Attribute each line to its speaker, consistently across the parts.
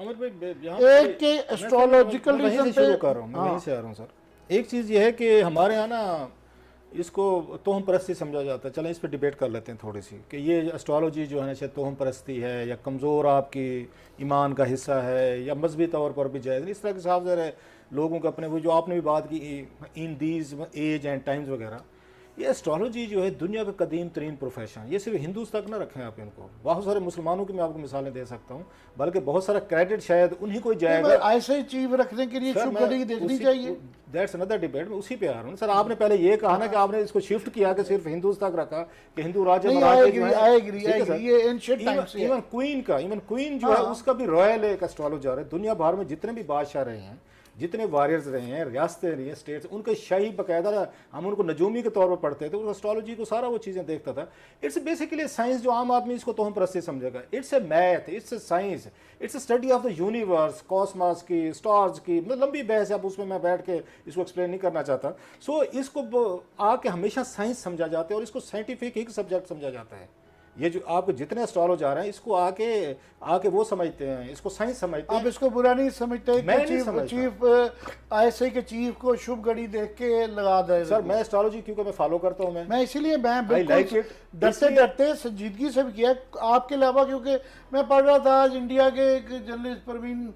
Speaker 1: अमर भाई यहाँ
Speaker 2: एक के एस्ट्रोलॉजिकल रीजन पे
Speaker 1: शुरू कर रहा हूँ, मैं वहीं से आ रहा हूँ सर। एक चीज़ ये है कि हमारे यहाँ ना इसको तोहम परस्ती समझा जाता है। चलें इस पर डिबेट कर लेते हैं थोड़ी सी कि ये एस्ट्रोलॉजी जो है ना शायद तोहम परस्ती है या कमज़ोर आपकी ईमान का हिस्सा है या मजहबी तौर पर भी जायज़। इस तरह के साफ ज़रा लोगों को अपने, वो जो आपने भी बात की in these age and times वगैरह, ये एस्ट्रोलॉजी जो है दुनिया का कदीम तरीन प्रोफेशन। ये सिर्फ हिंदूज तक ना रखें आप इनको, बहुत सारे मुसलमानों की मैं आपको मिसालें दे सकता हूँ, बल्कि बहुत सारा क्रेडिट शायद उन्हीं को जाएगा।
Speaker 2: ऐसे ही चीज रखने के लिए शुभ घड़ी देखनी चाहिए।
Speaker 1: दैट्स अनदर डिबेट, मैं उसी पे आ रहा हूँ सर। आपने पहले ये कहा ना कि आपने इसको शिफ्ट किया कि सिर्फ हिंदूज तक रखा कि हिंदू राज्य इवन क्वीन जो है उसका भी रॉयल एक एस्ट्रोलॉजर है। दुनिया भर में जितने भी बादशाह रहे हैं, जितने वॉरियर्स रहे हैं, रियासतें रही हैं, स्टेट्स, उनके शाही बाकायदा हम उनको नजूमी के तौर पर पढ़ते थे, उस एस्ट्रोलॉजी को सारा वो चीज़ें देखता था। It's basically science. जो आम आदमी इसको तोहम परस्ती समझेगा, it's a math, it's a science, it's a study of the universe, Cosmos की, स्टार्स की, मतलब लंबी बहस है, अब उसमें मैं बैठ के इसको एक्सप्लेन नहीं करना चाहता। सो इसको आके हमेशा साइंस समझा जाता है और इसको साइंटिफिक एक सब्जेक्ट समझा जाता है। ये जो आपको जितने एस्ट्रोलॉजर आ रहे हैं इसको आके वो समझते हैं, इसको साइंस समझते हैं।
Speaker 2: आप इसको बुरा नहीं समझते? चीफ आईएसआई के चीफ को शुभ घड़ी देख के लगा दे
Speaker 1: सर। मैं एस्ट्रोलॉजी क्योंकि मैं फॉलो करता हूँ, मैं
Speaker 2: इसीलिए मैं बिल्कुल डरते संजीदगी से भी किया आपके अलावा, क्योंकि मैं पढ़ रहा था आज इंडिया के एक जर्नलिस्ट परवीन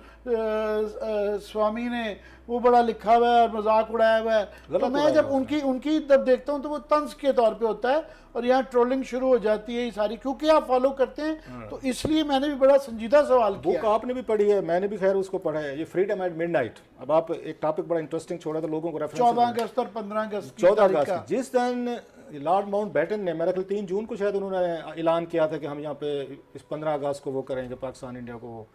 Speaker 2: स्वामी ने वो बड़ा लिखा हुआ है और मजाक उड़ाया हुआ है। तो मैं जब उनकी तब देखता हूँ तो वो तंज के तौर पे होता है और यहाँ ट्रोलिंग शुरू हो जाती है ये सारी, क्योंकि आप फॉलो करते हैं। तो इसलिए मैंने भी बड़ा संजीदा सवाल किया।
Speaker 1: बुक आपने भी पढ़ी है, मैंने भी खैर उसको पढ़ा है, ये फ्रीडम एट मिडनाइट। अब आप एक टॉपिक बड़ा इंटरेस्टिंग छोड़ा था लोगों को, रेफरेंस
Speaker 2: 14 अगस्त और 15 अगस्त
Speaker 1: 14 अगस्त जिस दिन लॉर्ड माउंटबेटन ने, मेरा ख्याल 3 जून को शायद उन्होंने ऐलान किया था कि हम यहाँ पे इस 15 अगस्त को वो करेंगे, पाकिस्तान इंडिया को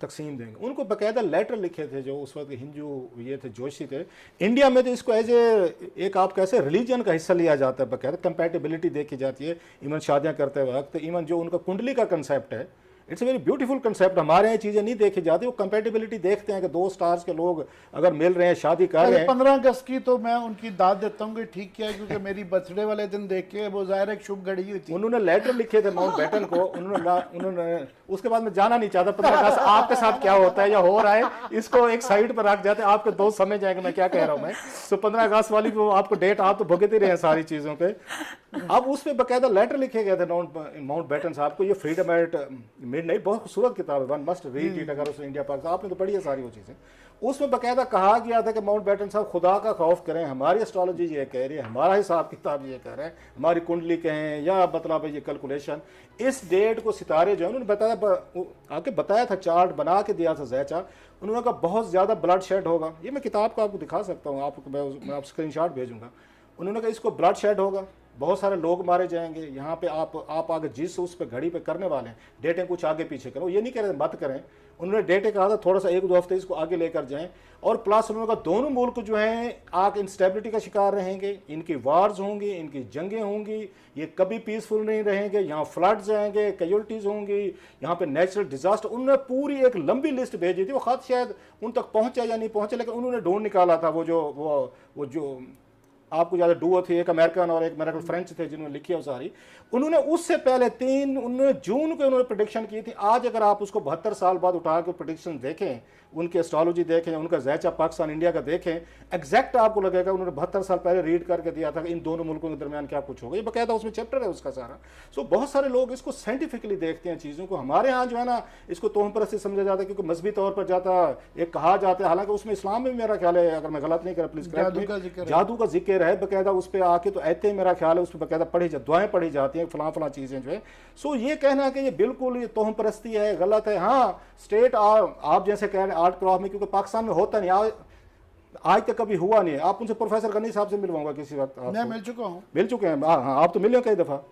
Speaker 1: तकसीम देंगे। उनको बाकायदा लेटर लिखे थे जो उस वक्त हिंदू ये थे, जोशी थे। इंडिया में तो इसको एज एक आप कैसे रिलीजन का हिस्सा लिया जाता है, बाकायदा कंपैटिबिलिटी देखी जाती है। इवन शादियां करते वक्त, इवन जो उनका कुंडली का कंसेप्ट है, इट्स वेरी ब्यूटीफुल कंसेप्ट। हमारे यहाँ चीज़ें नहीं देखी जाती, वो कंपैटिबिलिटी देखते हैं कि 2 स्टार्स के लोग अगर मिल रहे हैं, शादी कर रहे हैं।
Speaker 2: 15 अगस्त की तो मैं उनकी दाद देता हूँ कि ठीक किया, क्योंकि मेरी बर्थडे वाले दिन देख के वो ज़ाहिर एक शुभ घड़ी हुई थी।
Speaker 1: उन्होंने लेटर लिखे थे माउंटबेटन को, उन्होंने उसके बाद मैं जाना नहीं चाहता 15 अगस्त आपके साथ क्या होता है या हो रहा है, इसको एक साइड पर रख जाते हैं, आपके दोस्त समझ जाएंगे मैं क्या कह रहा हूँ मैं। तो 15 अगस्त वाली वो आपको डेट आप तो भुगत ही रहे हैं सारी चीज़ों पे। अब उस पर बाकायदा लेटर लिखे गए थे माउंटबेटन साहब को। ये फ्रीडम एट मिडनाइट बहुत खूबसूरत किताब है, वन मस्ट रीड इट। अगर उसमें इंडिया पाकिस्तान आपने तो पढ़ी है सारी वो चीज़ें। उसमें बाकायदा कहा गया था कि माउंटबेटन साहब खुदा का खौफ करें, हमारी एस्ट्रोलॉजी ये कह रही है, हमारा हिसाब किताब ये कह रहा है, हमारी कुंडली कहें या मतलब ये कैलकुलेशन, इस डेट को सितारे जो है उन्होंने बताया था, चार्ट बना के दिया था जैचा। उन्होंने कहा बहुत ज़्यादा ब्लड शेड होगा। ये मैं किताब को आपको दिखा सकता हूँ, आपको मैं आप स्क्रीनशॉट भेजूंगा। उन्होंने कहा इसको ब्लड शेड होगा, बहुत सारे लोग मारे जाएंगे। यहाँ पे आप आगे जिस उस पे घड़ी पे करने वाले हैं, डेटें कुछ आगे पीछे करो, ये नहीं कह रहे मत करें। उन्होंने डेटे कहा था थोड़ा सा 1-2 हफ्ते इसको आगे लेकर जाएं। और प्लस उन्होंने कहा दोनों मुल्क जो हैं आगे इंस्टेबिलिटी का शिकार रहेंगे, इनकी वार्स होंगी, इनकी जंगें होंगी, ये कभी पीसफुल नहीं रहेंगे, यहाँ फ्लड्स आएंगे, कैजुअल्टीज होंगी, यहाँ पे नेचुरल डिजास्टर। उन्होंने पूरी एक लंबी लिस्ट भेजी थी। वो खत शायद उन तक पहुंचा या नहीं पहुंचा, लेकिन उन्होंने ढूंढ निकाला था वो जो आपको ज़्यादा डुओ थी, एक अमेरिकन और एक मेरा फ्रेंच थे जिन्होंने लिखी है सारी। उन्होंने उससे पहले 3 जून को उन्होंने प्रेडिक्शन की थी। आज अगर आप उसको 72 साल बाद उठा के प्रेडिक्शन देखें, उनकी एस्ट्रोलॉजी देखें, उनका जैचा पाकिस्तान इंडिया का देखें, एग्जैक्ट आपको लगेगा उन्होंने 72 साल पहले रीड करके दिया था कि इन दोनों मुल्कों के दरमियान क्या कुछ होगा। ये बाकायदा उसमें चैप्टर है उसका सारा। सो बहुत सारे लोग इसको साइंटिफिकली देखते हैं चीज़ों को। हमारे यहाँ जो है ना इसको तोहम परस्ती समझा जाता है, क्योंकि मजहबी तौर पर जाता एक कहा जाता है, हालांकि उसमें इस्लाम में मेरा ख्याल है, अगर मैं गलत नहीं कर प्लीज, जादू का जिक्र है बाकायदा उस पर आके, तो ऐते मेरा ख्याल है उस पर बाकायदा पढ़ी दुआएं पढ़ी जाती हैं, फलां चीज़ें जो है। सो ये कहना कि ये बिल्कुल ये तोहम परस्ती है, गलत है। हाँ, स्टेट आप जैसे कह रहे हैं आर्ट क्रॉप में, क्योंकि पाकिस्तान में होता नहीं, आज तक कभी हुआ नहीं है। आप उनसे प्रोफेसर गनी साहब से मिलवाऊंगा किसी वक्त,
Speaker 2: मैं मिल चुका हूँ,
Speaker 1: मिल चुके हैं। हाँ, आप तो मिले कई दफ़ा।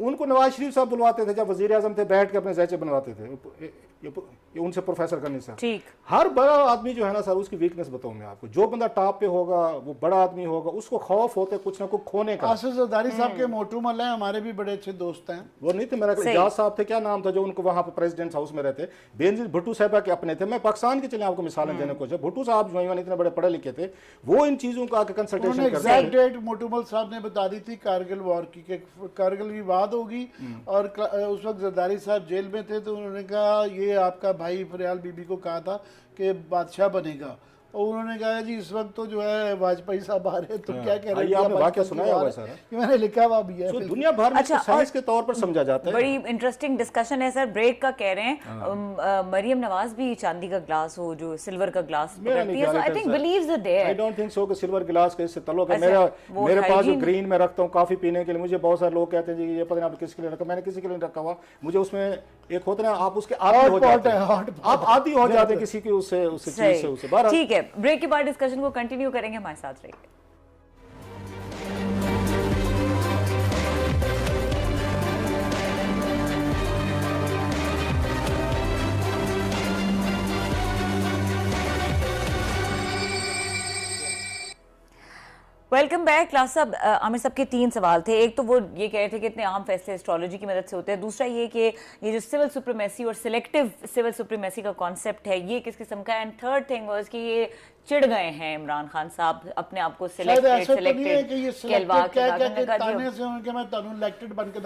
Speaker 1: उनको नवाज शरीफ साहब बुलवाते थे जब वजीर आजम थे, बैठ के अपने जैचे बनवाते थे, ये उनसे प्रोफेसर करने से।
Speaker 3: ठीक,
Speaker 1: हर बड़ा आदमी जो है ना सर, उसकी वीकनेस बताऊं मैं आपको। जो बंदा टॉप पे होगा, वो बड़ा आदमी होगा, उसको खौफ होता है कुछ ना कुछ खोने का।
Speaker 2: आसिफ जरदारी साहब के मोटू मल हैं, हमारे भी बड़े अच्छे दोस्त हैं।
Speaker 1: वो नहीं थे, मेरा इजाज साहब थे, क्या नाम था जो उनको वहां पे प्रेसिडेंट हाउस में रहते, बेनजीर भुट्टो साहब के अपने थे। मैं पाकिस्तान के चले आपको मिसालें देने को, भुट्टो साहब जो इतने बड़े पढ़े लिखे थे, वो इन चीजों का आके कंसल्टेशन करते थे।
Speaker 2: एग्जैक्ट डेट मोटू मल साहब ने बता दी थी कारगिल वॉर की, कारगिल विवाद बात होगी। और उस वक्त जरदारी साहब जेल में थे, तो उन्होंने कहा ये आपका भाई फरियाल बीबी को कहा था कि बादशाह बनेगा, और उन्होंने कहा जी इस वक्त तो जो है वाजपेयी साहब आ रहे हैं, तो क्या कह रहे हैं,
Speaker 1: आपने वाकया सुनाया होगा सर,
Speaker 2: ये मैंने लिखा हुआ भी है।
Speaker 1: तो दुनिया भर में
Speaker 3: अच्छा,
Speaker 1: साइंस के तौर पर समझा जाता है।
Speaker 3: बड़ी इंटरेस्टिंग डिस्कशन है सर, ब्रेक का कह रहे हैं। मरियम नवाज भी चांदी का ग्लास हो जो सिल्वर का ग्लास पकड़ती है, so I think believes it there.
Speaker 1: I don't think so कि सिल्वर गिलास के इससे तल्लुक है। मेरे पास जो ग्रीन में रखता हूँ कॉफी पीने के लिए, मुझे बहुत सारे लोग कहते हैं जी ये पता नहीं आप किसके लिए रखा, मैंने किसी के लिए रखा हुआ, मुझे उसमें एक होता है आप उसके आदी हो जाते हैं, आप आदी हो जाते हैं किसी की उससे चीज से उसे बाहर।
Speaker 3: ठीक है, ब्रेक के बाद डिस्कशन को कंटिन्यू करेंगे, हमारे साथ रहिए। Welcome back. क्लास साहब, आमिर साहब के 3 सवाल थे। एक तो वो ये कह रहे थे कि इतने आम फैसले एस्ट्रोलॉजी की मदद से होते हैं, दूसरा ये कि ये जो सिविल सुप्रीमेसी और सिलेक्टिव सिविल सुप्रीमेसी का कॉन्सेप्ट है ये किस किस्म का है, एंड थर्ड थिंग वाज कि ये चिढ़ गए हैं इमरान खान साहब अपने आप को सिलेक्टेड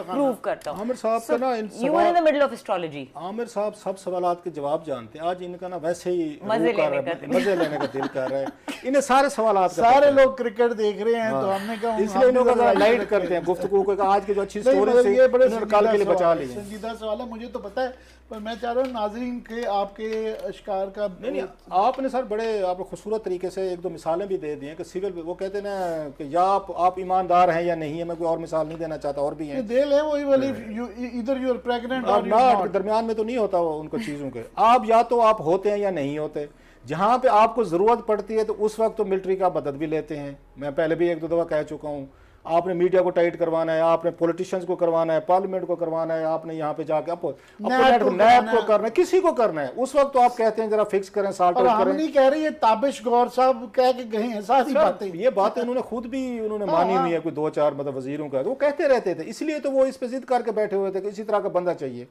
Speaker 3: प्रूव करता हूं।
Speaker 1: आमिर साहब का ना
Speaker 3: you were in the middle of astrology.
Speaker 1: Aamir साहब सब सवालात के जवाब जानते हैं, आज इनका ना वैसे ही
Speaker 3: मजे लेने
Speaker 1: का दिल कर रहा है, इन्हें सारे सवालात
Speaker 2: सारे लोग क्रिकेट देख रहे हैं, तो हमने कहा
Speaker 1: इसलिए इन्होंने लाइट करते हैं गुफ्तगू को, आज की जो अच्छी स्टोरी से
Speaker 2: ये बड़े
Speaker 1: कल के लिए बचा ली।
Speaker 2: संजीदा सवाल है, मुझे तो पता है, पर मैं चाह रहा हूँ नाजरीन के आपके अशकार का
Speaker 1: नहीं आपने सर बड़े आपने खूबसूरत तरीके से एक दो मिसालें भी दे दी हैं कि सिविल वो कहते हैं ना कि या आप ईमानदार हैं या नहीं है, मैं कोई और मिसाल नहीं देना चाहता, और भी हैं
Speaker 2: दे ले वही वाली इधर यू आर प्रेग्नेंट और
Speaker 1: नॉट, दरमियान में तो नहीं होता वो उनको चीज़ों के, आप या तो आप होते हैं या नहीं होते, जहाँ पे आपको ज़रूरत पड़ती है तो उस वक्त तो मिलिट्री का मदद भी लेते हैं। मैं पहले भी एक दो दफ़ा कह चुका हूँ, आपने मीडिया को टाइट करवाना है, आपने पॉलिटिशियंस को करवाना है, पार्लियामेंट को करवाना है, आपने यहाँ पे जाके नैब को करना है, किसी को करना है, उस वक्त तो आप कहते हैं जरा फिक्स करें, साल्ट आउट करें।
Speaker 2: नहीं कह रही है, ताबिश गौर साहब कह के गए हैं सारी बातें,
Speaker 1: ये बातें उन्होंने खुद भी उन्होंने मानी हुई है, कोई 2-4 मतलब वजीरों का वो कहते रहते थे, इसलिए तो वो इस पे जिद करके बैठे हुए थे कि इसी तरह का बंदा चाहिए,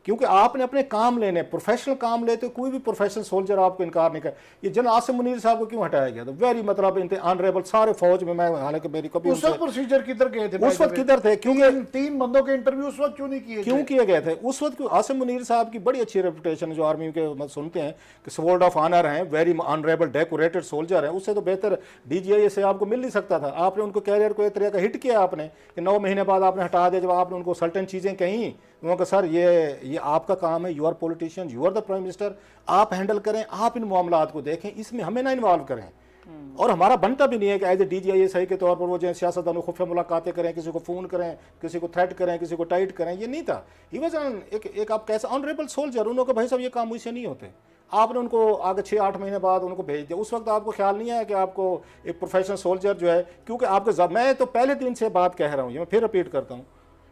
Speaker 1: क्योंकि आपने अपने काम लेने, प्रोफेशनल काम लेते, कोई भी प्रोफेशनल सोल्जर आपको इनकार नहीं कर। ये जनरल आसिम मुनीर साहब को क्यों हटाया गया? तो वेरी मतलब इनते ऑनरेबल सारे फौज में, मैं हालांकि मेरी कभी
Speaker 2: उस वक्त प्रोसीजर किधर गए थे,
Speaker 1: उस वक्त किधर थे, क्योंकि
Speaker 2: 3 बंदों के इंटरव्यू उस वक्त क्यों किए
Speaker 1: गए थे उस वक्त? आसिम मुनीर साहब की बड़ी अच्छी रेपुटेशन जो आर्मी के सुनते हैं कि स्वॉर्ड ऑफ ऑनर हैं, वेरी ऑनरेबल डेकोरेटेड सोल्जर है, उससे तो बेहतर DGI से आपको मिल नहीं सकता था। आपने उनको कैरियर को एक तरह का हिट किया आपने कि 9 महीने बाद आपने हटा दिया, जब आपने उनको सर्टेन चीज़ें कहीं, उन्होंने सर ये आपका काम है, you are politician, you are the prime minister, आप हैंडल करें, आप इन मामलात को देखें, इसमें हमें ना इन्वॉल्व करें। और हमारा बनता भी नहीं है कि एज ए DGI सही के तौर पर वो जो सियासतदानों खुफिया मुलाकातें करें, किसी को फ़ोन करें, किसी को थ्रेट करें, किसी को टाइट करें, ये नहीं था। ही वॉज एक आप कैसे ऑनरेबल सोल्जर, उन्होंने भाई साहब ये काम मुझसे नहीं होते, आपने उनको आगे 6-8 महीने बाद उनको भेज दिया। उस वक्त आपको ख्याल नहीं आया कि आपको एक प्रोफेशनल सोल्जर जो है, क्योंकि आपके मैं तो पहले दिन से बात कह रहा हूँ, ये मैं फिर रिपीट करता हूँ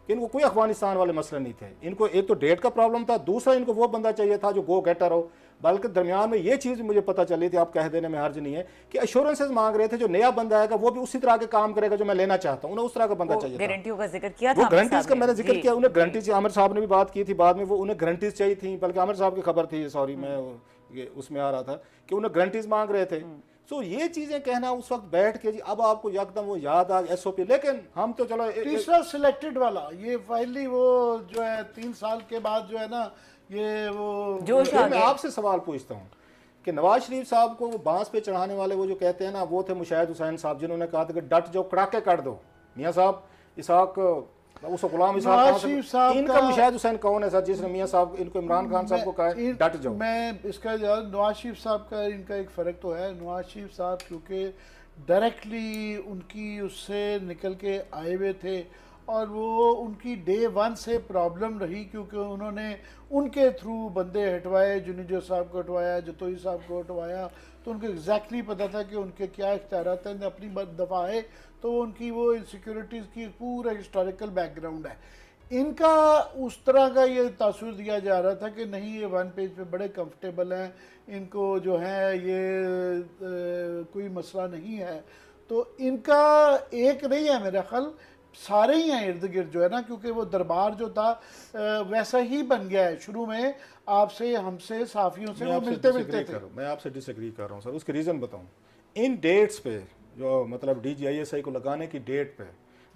Speaker 1: कि इनको कोई अफगानिस्तान वाले मसले नहीं थे, इनको एक तो डेट का प्रॉब्लम था, दूसरा इनको वो बंदा चाहिए था जो गो गेटर हो। बल्कि दरमियान में ये चीज़ मुझे पता चली थी, आप कह देने में हर्ज नहीं है, कि एश्योरेंसेस मांग रहे थे, जो नया बंदा आएगा वो भी उसी तरह के काम करेगा जो मैं लेना चाहता हूँ, उन्हें उस तरह का बंदा चाहिए।
Speaker 3: गारंटियों का जिक्र किया था,
Speaker 1: वो गारंटीज का मैंने जिक्र किया, उन्हें गारंटीज, आमिर साहब ने भी बात की थी बाद में, वो उन्हें गारंटीज चाहिए थी, बल्कि आमिर साहब की खबर थी, सॉरी मैं उसमें आ रहा था कि उन्हें गारंटीज मांग रहे थे। तो ये चीजें कहना उस वक्त बैठ के जी, अब आपको एकदम वो याद आ SOP, लेकिन हम तो चलो
Speaker 2: तीसरा सिलेक्टेड वाला ये फाइनली वो जो है 3 साल के बाद जो है ना, ये वो
Speaker 3: जोश आ गया।
Speaker 1: मैं आपसे सवाल पूछता हूँ कि नवाज शरीफ साहब को वो बांस पे चढ़ाने वाले वो जो कहते हैं ना, वो थे मुशाहिद हुसैन साहब, जिन्होंने कहा था कि डट जाओ, कड़ाके काट दो। मियाँ साहब इसाक उस गुलाम इनका मुशाहिद हुसैन कौन है सर, जिसने मियाँ साहब इनको इमरान खान साहब को कहा डट जाओ?
Speaker 2: मैं इसका जवाब, नवाज शरीफ साहब का इनका एक फ़र्क तो है। नवाज शरीफ साहब क्योंकि डायरेक्टली उनकी उससे निकल के आए हुए थे, और वो उनकी डे 1 से प्रॉब्लम रही, क्योंकि उन्होंने उनके थ्रू बंदे हटवाए, जुनीजो साहब को हटवाया, जतोई साहब को हटवाया, तो उनको एग्जैक्टली पता था कि उनके क्या इख्तियारात हैं। अपनी दफ़ा आए तो उनकी वो इनसिक्योरिटीज़ की पूरा हिस्टोरिकल बैकग्राउंड है। इनका उस तरह का ये तासुर दिया जा रहा था कि नहीं, ये 1 पेज पे बड़े कंफर्टेबल हैं, इनको जो है ये कोई मसला नहीं है। तो इनका एक नहीं है, मेरा ख्याल सारे ही हैं इर्द गिर्द जो है ना, क्योंकि वो दरबार जो था वैसा ही बन गया है। शुरू में आपसे, हमसे, साफियों से वो मिलते थे।
Speaker 1: मैं आपसे डिसएग्री कर रहा हूँ सर, उसकी रीज़न बताऊँ। इन डेट्स पे जो मतलब DGISI को लगाने की डेट पे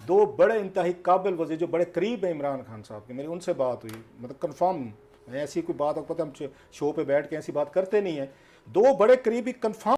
Speaker 1: दो बड़े इंतहाई काबिल वज़ीर जो बड़े करीब है इमरान खान साहब के, मेरी उनसे बात हुई, मतलब कंफर्म, ऐसी कोई बात आपको पता, हम शो पे बैठ के ऐसी बात करते नहीं है, दो बड़े करीबी कंफर्म